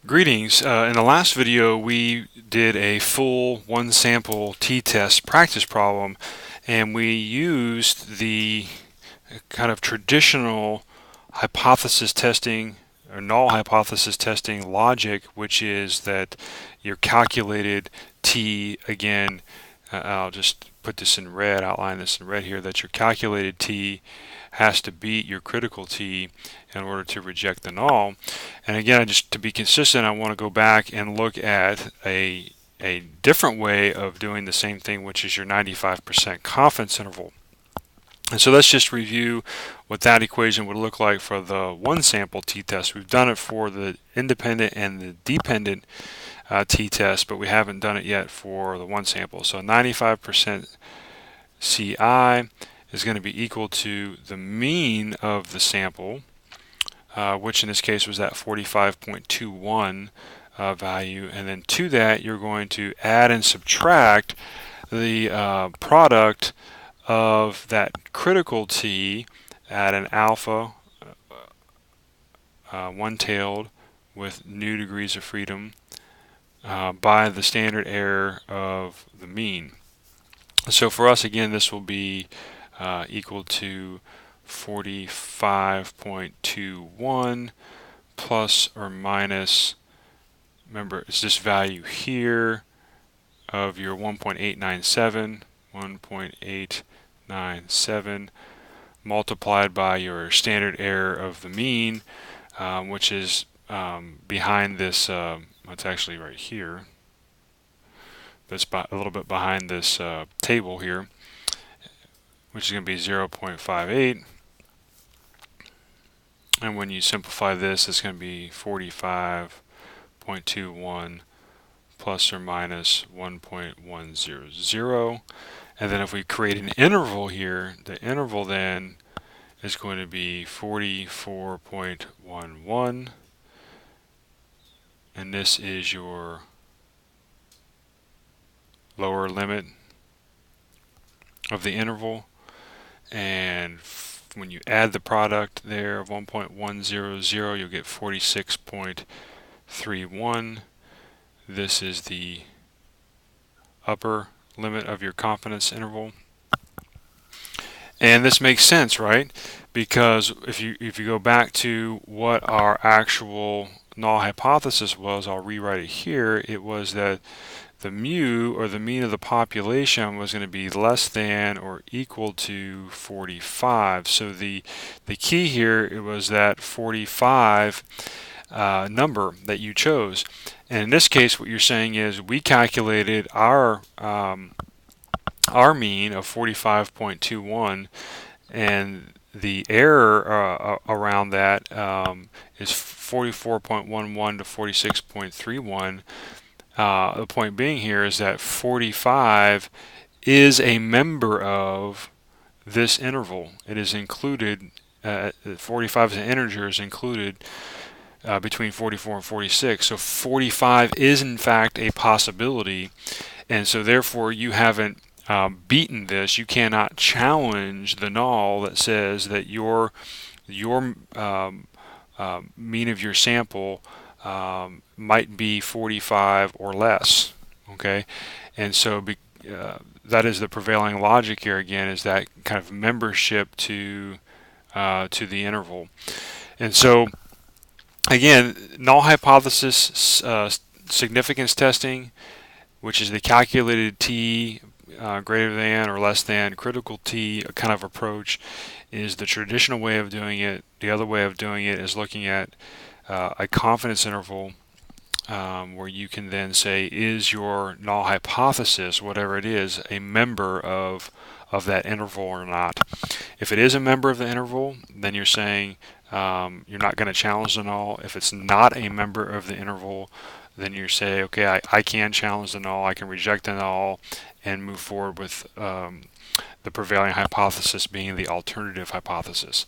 Greetings. In the last video we did a full one sample t-test practice problem, and we used the kind of traditional hypothesis testing or null hypothesis testing logic, which is that your calculated t, again, I'll just put this in red, outline this in red here, that your calculated t has to beat your critical t in order to reject the null. And again, just to be consistent, I want to go back and look at a different way of doing the same thing, which is your 95% confidence interval. And so let's just review what that equation would look like for the one sample t-test. We've done it for the independent and the dependent t-test, but we haven't done it yet for the one sample. So 95% CI is going to be equal to the mean of the sample, which in this case was that 45.21 value, and then to that you're going to add and subtract the product of that critical t at an alpha one-tailed with new degrees of freedom by the standard error of the mean. So for us, again, this will be equal to 45.21 plus or minus, remember it's this value here of your 1.897 multiplied by your standard error of the mean, which is behind this, it's actually right here, that's a little bit behind this table here, which is going to be 0.58, and when you simplify this, it's going to be 45.21 plus or minus 1.100. And then if we create an interval here, the interval then is going to be 44.11, and this is your lower limit of the interval. And when you add the product there of 1.100, you'll get 46.31. This is the upper limit of your confidence interval. And this makes sense, right? Because if you go back to what our actual null hypothesis was, I'll rewrite it here. It was that the mu, or the mean of the population, was going to be less than or equal to 45. So the key here, it was that 45 number that you chose. And in this case, what you're saying is we calculated our mean of 45.21, and the error around that is 44.11 to 46.31. The point being here is that 45 is a member of this interval. It is included, 45 as an integer is included between 44 and 46. So 45 is in fact a possibility, and so therefore you haven't beaten this. You cannot challenge the null that says that your mean of your sample might be 45 or less. Okay, and so that is the prevailing logic here. Again, is that kind of membership to the interval. And so again, null hypothesis significance testing, which is the calculated t greater than or less than critical t kind of approach, is the traditional way of doing it. The other way of doing it is looking at a confidence interval, where you can then say, is your null hypothesis, whatever it is, a member of that interval or not. If it is a member of the interval, then you're saying you're not going to challenge the null. If it's not a member of the interval, then you say, okay, I can challenge the null, I can reject the null, and move forward with the prevailing hypothesis being the alternative hypothesis.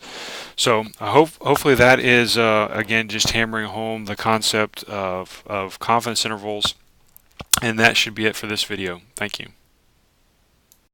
So hopefully that is, again, just hammering home the concept of confidence intervals, and that should be it for this video. Thank you.